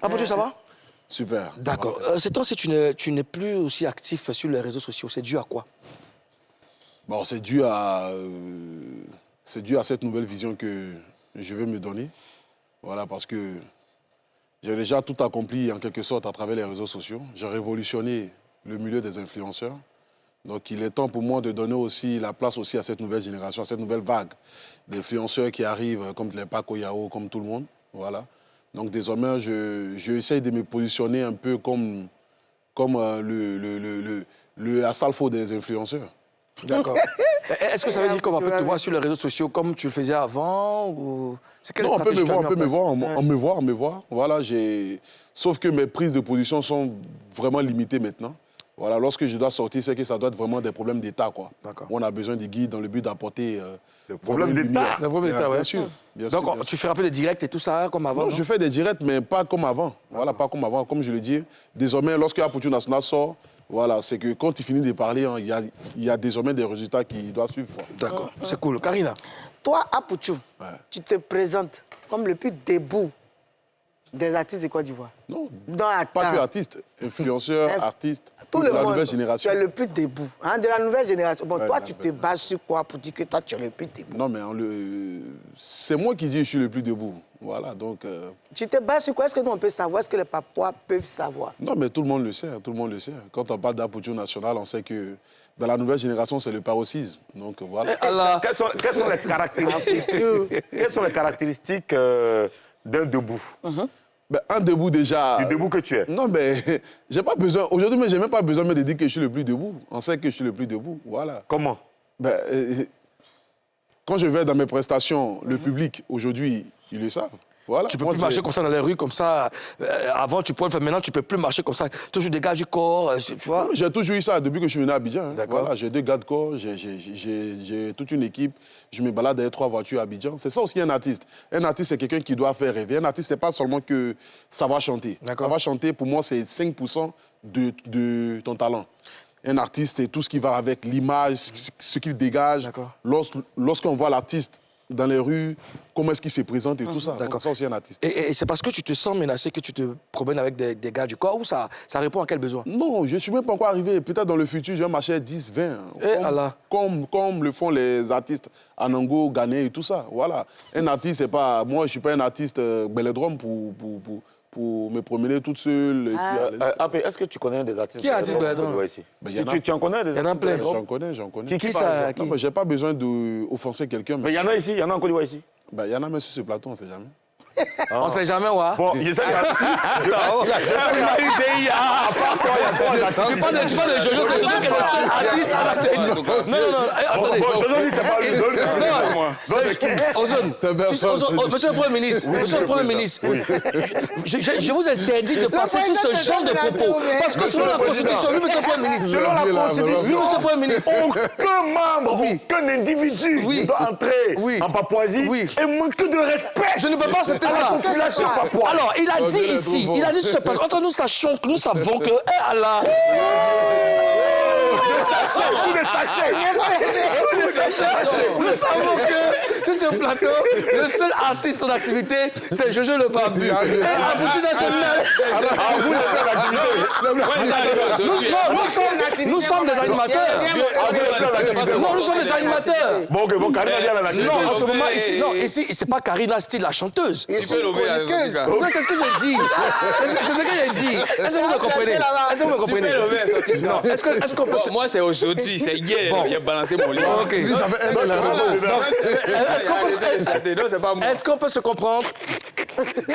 Apouchou, ça va? Super. D'accord. Ces temps-ci, tu n'es plus aussi actif sur les réseaux sociaux. C'est dû à quoi? Bon, c'est dû à cette nouvelle vision que je veux me donner. Voilà, parce que j'ai déjà tout accompli en quelque sorte à travers les réseaux sociaux. J'ai révolutionné le milieu des influenceurs. Donc, il est temps pour moi de donner aussi la place aussi à cette nouvelle génération, à cette nouvelle vague d'influenceurs qui arrivent, comme les Paco Yao, comme tout le monde. Voilà. Donc, désormais, j'essaye de me positionner un peu comme le Asalfo des influenceurs. D'accord. Est-ce que ça veut dire qu'on va peut te voir sur les réseaux sociaux comme tu le faisais avant ou... Non, on peut me voir. Voilà, sauf que mes prises de position sont vraiment limitées maintenant. Voilà, lorsque je dois sortir, c'est que ça doit être vraiment des problèmes d'État, quoi. On a besoin des guides dans le but d'apporter... des problèmes d'État. Des problèmes d'État, oui. Bien sûr. Donc, tu fais un peu de direct et tout ça, comme avant? Non, je fais des directs, mais pas comme avant. Voilà, pas comme avant. Comme je le dis, désormais, lorsque Apouchou National sort, voilà, c'est que quand il finit de parler, hein, il y a désormais des résultats qui doivent suivre. D'accord, c'est cool. Karina? Toi, Apouchou, tu te présentes comme le plus debout des artistes de Côte d'Ivoire. Non, pas que artistes, influenceurs, artistes, tout le de la monde. nouvelle génération. Tu es le plus debout, hein, de la nouvelle génération. Bon, toi, tu te bases sur quoi pour dire que toi, tu es le plus debout? Non, mais c'est moi qui dis que je suis le plus debout. Voilà, donc... Tu te bases sur quoi? Est-ce que nous, on peut savoir? Est-ce que les papois peuvent savoir? Non, mais tout le monde le sait, tout le monde le sait. Quand on parle d'Apouchou National, on sait que dans la nouvelle génération, c'est le paroxysme. Donc, voilà. Quelles sont les caractéristiques, d'un debout? Ben, un debout déjà... Du debout que tu es? Non, mais j'ai pas besoin... Aujourd'hui, mais j'ai même pas besoin de dire que je suis le plus debout. On sait que je suis le plus debout, voilà. Comment? Ben, quand je vais dans mes prestations, le public, aujourd'hui, ils le savent. Voilà. Tu peux plus marcher comme ça dans les rues, comme ça. Avant, tu pouvais le faire. Maintenant, tu peux plus marcher comme ça. Toujours des gars du corps, tu vois. J'ai toujours eu ça depuis que je suis venu à Abidjan. Hein. D'accord. Voilà, j'ai 2 gars de corps, j'ai toute une équipe. Je me balade avec 3 voitures à Abidjan. C'est ça aussi un artiste. Un artiste, c'est quelqu'un qui doit faire rêver. Un artiste, c'est pas seulement que savoir chanter. Savoir chanter, pour moi, c'est 5% de ton talent. Un artiste, c'est tout ce qui va avec l'image, ce qu'il dégage. Lorsqu'on voit l'artiste dans les rues, comment est-ce qu'il se présente et tout ça. Donc, ça aussi un artiste. Et c'est parce que tu te sens menacé que tu te promènes avec des gars du corps ou ça répond à quel besoin? Non, je ne suis même pas encore arrivé. Peut-être dans le futur, je vais marcher 10, 20. Comme le font les artistes Anango, Ghané et tout ça. Voilà. Un artiste, c'est pas... Moi, je ne suis pas un artiste belledrome pour me promener toute seule. Est-ce que tu connais des artistes? Qui est artiste belledrome? Tu en connais des artistes? Il y en a plein. J'en connais. Qui ça? Non, mais je n'ai pas besoin d'offenser quelqu'un. Mais il y en a ici, il y en a en Côte d'Ivoire ici. Ben, il y en a même sur ce plateau, on ne sait jamais. On ne sait jamais, ouais. Bon, je sais qu'il y a une idée, à part toi, il y a 3 artistes. Tu parles de Jojo, c'est Jojo qui est le seul artiste à l'actualité. Non, attendez. Bon, Jojo dit, c'est pas lui, donne. Ozone, monsieur le Premier ministre, je vous interdis de passer sur ce genre de propos. Parce que selon la Constitution, oui, monsieur le Premier ministre. Selon la Constitution, oui, monsieur le Premier ministre. Aucun membre, aucun individu ne doit entrer en Papouasie et manquer de respect. Je ne peux pas accepter ça. Alors, il a dit ici, il a dit sur ce plateau, entre nous savons que, Allah... Nous savons que sur ce plateau, le seul artiste en activité, c'est Jojo le Barbu. Et Apouchou National. Nous sommes des animateurs. Non, nous sommes des animateurs. Bon, Karina vient à la Non, en ce moment, ici, non, ici, c'est pas Karina Style, la chanteuse. Tu peux lever la Non, c'est ce que j'ai dit. C'est ce que j'ai dit. Est-ce que vous me comprenez? Est-ce que vous me comprenez? Tu peux lever un sorti. Non, est-ce qu'on peut... Moi, c'est aujourd'hui, c'est hier, il a balancé mon livre. Ok. Est-ce qu'on peut se comprendre?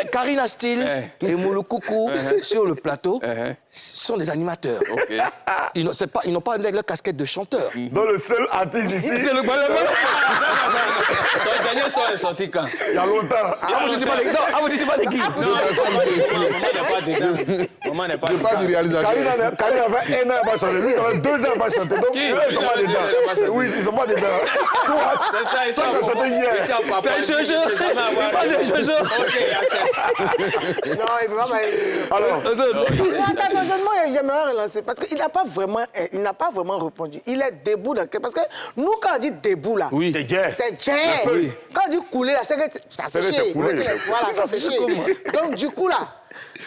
Karina Style et Moulou Coucou sur le plateau sont des animateurs. Ils n'ont pas leur casquette de chanteur. Dans le seul artiste ici. C'est le Ton dernier son est sorti quand? Il y a longtemps. Je ne sais pas les guides. Maman n'est pas Je parle du réalisateur. Karina avait 1 an, elle va chanter. Lui, ça fait 2 ans, elle va chanter. Donc, ils ne sont pas dedans. Oui, ils ne sont pas dedans. C'est ça, ils sont pas. C'est Jojo. Il parle de Jojo. Non, il ne peut pas... Alors, Attends, j'aimerais relancer, parce qu'il n'a pas vraiment répondu. Il est debout dans parce que nous, quand on dit debout, là, c'est Jay. c'est Jay. Quand on dit couler, là, c'est que ça s'est chié. Voilà, ça s'est chié. Donc, du coup, là,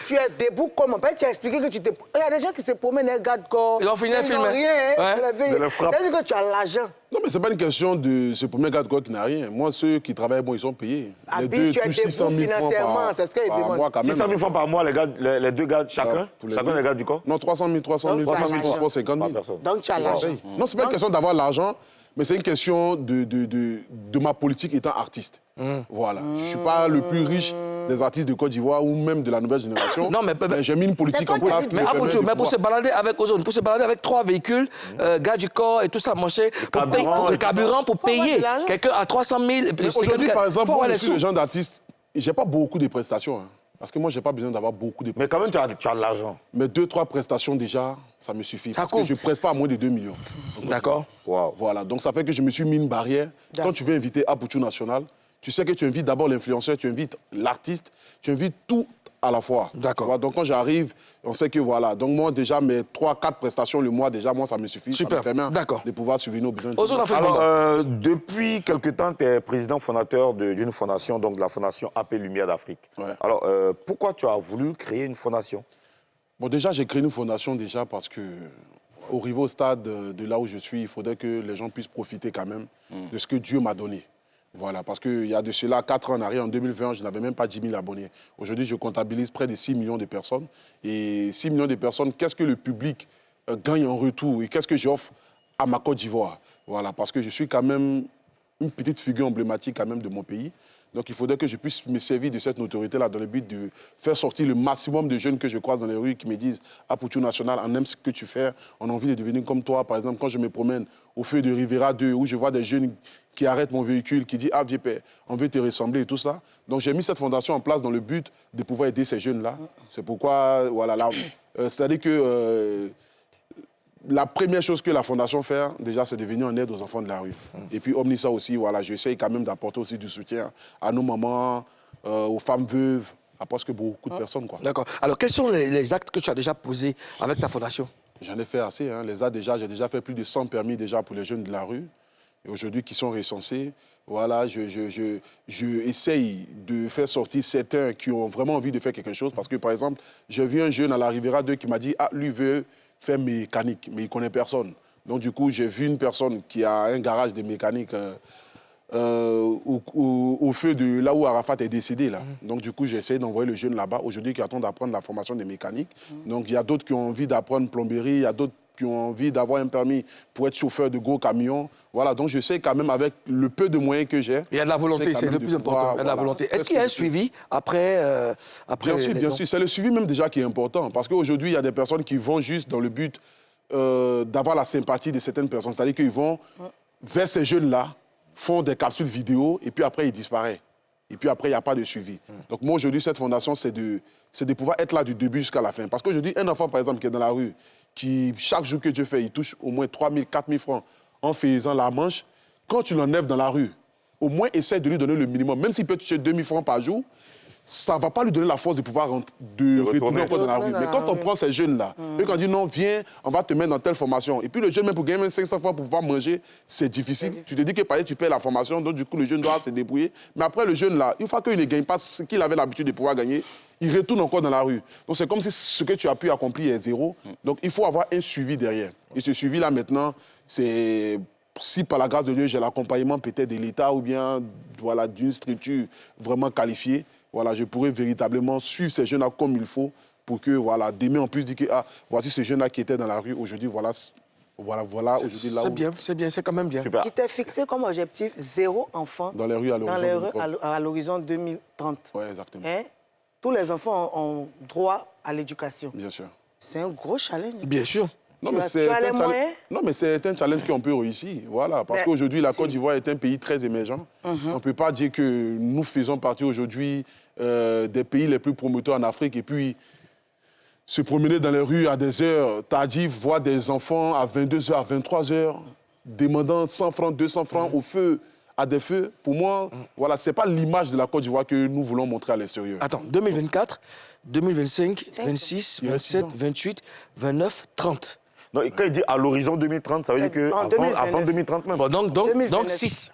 Tu es debout comment? Tu as expliqué que tu te... Il y a des gens qui se promènent et regardent corps. Ils ont fini le film. Rien. De la frappe. C'est-à-dire que tu as l'argent. Non, mais c'est pas une question de ce premier gars de quoi qui n'a rien. Moi, ceux qui travaillent, bon, ils sont payés. Abi, tu es debout financièrement, c'est ce qu'il demande. mois quand même. 600 000 francs par mois, les deux gars, chacun les gars du corps? Non, 300 000, 350 000. Donc tu as l'argent. Non, c'est pas une question d'avoir l'argent, mais c'est une question de ma politique étant artiste. Voilà. Je suis pas le plus riche des artistes de Côte d'Ivoire ou même de la nouvelle génération. Non, mais j'ai mis une politique en place. Mais pour se balader avec Ozone, pour se balader avec 3 véhicules, gars du corps et tout ça, mon cher, pour payer le carburant, pour payer quelqu'un à 300 000. Aujourd'hui, par exemple, moi, je suis le genre d'artiste, j'ai pas beaucoup de prestations. Hein. Parce que moi, j'ai pas besoin d'avoir beaucoup de prestations. Mais quand même, tu as de l'argent. Mais 2-3 prestations déjà, ça me suffit. Parce que je ne presse pas à moins de 2 millions. D'accord. Wow. Voilà, donc ça fait que je me suis mis une barrière. Quand tu veux inviter Apouchou National, tu sais que tu invites d'abord l'influenceur, tu invites l'artiste, tu invites tout à la fois. D'accord. Voilà, donc quand j'arrive, on sait que voilà. Donc moi, déjà, mes 3-4 prestations le mois, déjà, moi, ça me suffit. Super. Ça me permet de pouvoir subvenir aux besoins. Alors, depuis quelque temps, tu es président fondateur d'une fondation, donc de la fondation AP Lumière d'Afrique. Ouais. Alors, pourquoi tu as voulu créer une fondation? Bon, déjà, j'ai créé une fondation déjà parce que au niveau stade de là où je suis, il faudrait que les gens puissent profiter quand même de ce que Dieu m'a donné. Voilà, parce qu'il y a de cela 4 ans en arrière, en 2020, je n'avais même pas 10 000 abonnés. Aujourd'hui, je comptabilise près de 6 millions de personnes. Et 6 millions de personnes, qu'est-ce que le public gagne en retour et qu'est-ce que j'offre à ma Côte d'Ivoire? Voilà, parce que je suis quand même une petite figure emblématique quand même de mon pays. Donc il faudrait que je puisse me servir de cette notoriété-là dans le but de faire sortir le maximum de jeunes que je croise dans les rues qui me disent « Apouchou National, on aime ce que tu fais, on a envie de devenir comme toi. » Par exemple, quand je me promène au feu de Rivera 2, où je vois des jeunes qui arrêtent mon véhicule, qui disent « Ah, vieux père, on veut te ressembler » et tout ça. Donc j'ai mis cette fondation en place dans le but de pouvoir aider ces jeunes-là. C'est pourquoi, voilà, c'est-à-dire que... la première chose que la fondation fait, déjà, c'est de venir en aide aux enfants de la rue. Et puis, omni ça aussi, voilà, j'essaye quand même d'apporter aussi du soutien à nos mamans, aux femmes veuves, à presque beaucoup de personnes, quoi. D'accord. Alors, quels sont les actes que tu as déjà posés avec ta fondation? J'en ai fait assez, hein. Les actes, déjà, j'ai déjà fait plus de 100 permis déjà pour les jeunes de la rue, et aujourd'hui, qui sont recensés. Voilà, je essaye de faire sortir certains qui ont vraiment envie de faire quelque chose, parce que, par exemple, j'ai vu un jeune à la Rivera 2 qui m'a dit « Ah, lui veut faire mécanique, mais il ne connaît personne. » Donc, du coup, j'ai vu une personne qui a un garage de mécanique au feu de là où Arafat est décédé. Là. Donc, du coup, j'ai essayé d'envoyer le jeune là-bas, aujourd'hui, qui attend d'apprendre la formation des mécaniques. Donc, il y a d'autres qui ont envie d'apprendre plomberie, il y a d'autres qui ont envie d'avoir un permis pour être chauffeur de gros camions. Voilà, donc je sais quand même, avec le peu de moyens que j'ai... Il y a de la volonté, c'est le plus important. Il y a de la volonté. Est-ce qu'il y a un suivi après Bien sûr, bien sûr. C'est le suivi même déjà qui est important. Parce qu'aujourd'hui, il y a des personnes qui vont juste dans le but d'avoir la sympathie de certaines personnes. C'est-à-dire qu'ils vont vers ces jeunes-là, font des capsules vidéo, et puis après, ils disparaissent. Et puis après, il n'y a pas de suivi. Donc moi, aujourd'hui, cette fondation, c'est de pouvoir être là du début jusqu'à la fin. Parce qu'aujourd'hui, un enfant, par exemple, qui est dans la rue, qui, chaque jour que Dieu fait, il touche au moins 3 000, 4 000 francs en faisant la manche, quand tu l'enlèves dans la rue, au moins essaie de lui donner le minimum. Même s'il peut toucher 2 000 francs par jour, ça ne va pas lui donner la force de pouvoir retourner encore dans la rue. Mais quand on prend ces jeunes-là, eux, quand on dit non, viens, on va te mettre dans telle formation. Et puis le jeune, même pour gagner 500 francs pour pouvoir manger, c'est difficile. Tu te dis que par exemple, tu payes la formation, donc du coup, le jeune doit se débrouiller. Mais après, le jeune, là, une fois qu'il ne gagne pas ce qu'il avait l'habitude de pouvoir gagner, il retourne encore dans la rue. Donc c'est comme si ce que tu as pu accomplir est zéro. Donc il faut avoir un suivi derrière. Et ce suivi-là, maintenant, c'est... Si par la grâce de Dieu, j'ai l'accompagnement peut-être de l'État ou bien voilà, d'une structure vraiment qualifiée, voilà, je pourrais véritablement suivre ces jeunes-là comme il faut pour que, voilà, demain, on puisse dire que, ah, voici ce jeune-là qui était dans la rue, aujourd'hui, voilà, aujourd'hui, là où... C'est bien, c'est quand même bien. Super. Qui t'es fixé comme objectif 0 enfants dans les rues à l'horizon 2030. Oui, exactement. Hein? Tous les enfants ont droit à l'éducation. Bien sûr. C'est un gros challenge. Bien sûr. Non, mais c'est un challenge qu'on peut réussir. Voilà, parce qu'aujourd'hui, la Côte d'Ivoire est un pays très émergent. On ne peut pas dire que nous faisons partie aujourd'hui des pays les plus promoteurs en Afrique. Et puis, se promener dans les rues à des heures tardives, voir des enfants à 22h, à 23h, demandant 100 francs, 200 francs au feu, à des feux, pour moi, voilà, ce n'est pas l'image de la Côte d'Ivoire que nous voulons montrer à l'extérieur. Attends, 2024, 2025, 26, 27, 28, 29, 30. Non, et quand il dit à l'horizon 2030, ça veut dire qu'avant 2030 même. Bon, donc 6.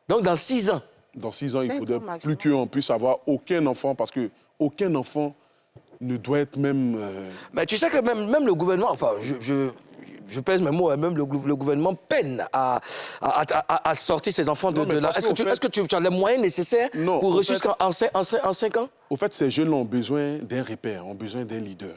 Donc dans 6 ans. Dans 6 ans, il faudrait plus qu'on puisse avoir aucun enfant, parce qu'aucun enfant ne doit être même... Mais tu sais que même le gouvernement, enfin, je pèse mes mots, hein, même le gouvernement peine à sortir ses enfants de là. Est-ce que tu as les moyens nécessaires pour réussir en 5 ans? Au fait, ces jeunes-là ont besoin d'un repère, ont besoin d'un leader.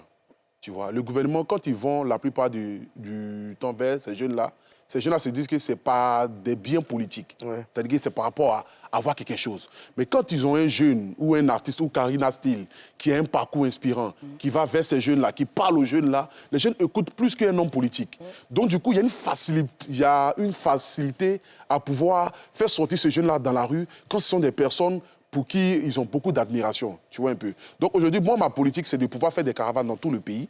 Tu vois, le gouvernement, quand ils vont la plupart du temps vers ces jeunes-là se disent que ce n'est pas des biens politiques. Ouais. C'est-à-dire que c'est par rapport à avoir quelque chose. Mais quand ils ont un jeune ou un artiste ou Karina Steele qui a un parcours inspirant, qui va vers ces jeunes-là, qui parle aux jeunes-là, les jeunes écoutent plus qu'un homme politique. Donc, du coup, il y a une facilité à pouvoir faire sortir ces jeunes-là dans la rue quand ce sont des personnes pour qui ils ont beaucoup d'admiration, tu vois un peu. Donc aujourd'hui, moi, ma politique, c'est de pouvoir faire des caravanes dans tout le pays,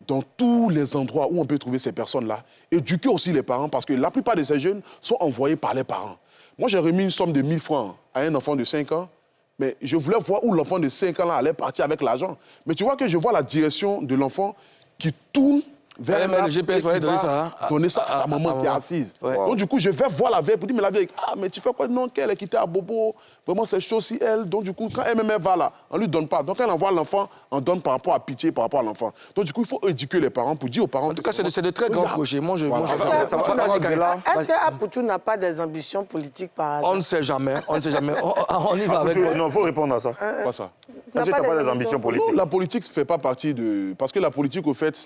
dans tous les endroits où on peut trouver ces personnes-là, éduquer aussi les parents, parce que la plupart de ces jeunes sont envoyés par les parents. Moi, j'ai remis une somme de 1000 francs à un enfant de 5 ans, mais je voulais voir où l'enfant de 5 ans là allait partir avec l'argent. Mais tu vois que je vois la direction de l'enfant qui tourne vers le GPS va donner ça à sa maman qui est assise. Ouais. Donc, du coup, je vais voir la vieille pour dire, mais la vieille, mais tu fais quoi? Non, qu'elle est quittée à Bobo. Vraiment, c'est chaud si elle. Donc, du coup, quand elle-même va là, on ne lui donne pas. Donc, elle envoie l'enfant, on donne par rapport à pitié, par rapport à l'enfant. Donc, du coup, il faut éduquer les parents pour dire aux parents... En tout cas, c'est de très grands projets. Moi, Est-ce que Apoutou n'a pas des ambitions politiques par hasard? On ne sait jamais. On y va avec... Non, il faut répondre à ça. Pas ça. Est-ce que tu n'as pas des ambitions politiques? Non, la politique ne fait pas partie de... Parce que la politique, au fait,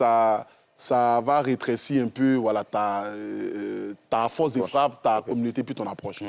ça va rétrécir un peu voilà, ta force de frappe, ta communauté, puis ton approche.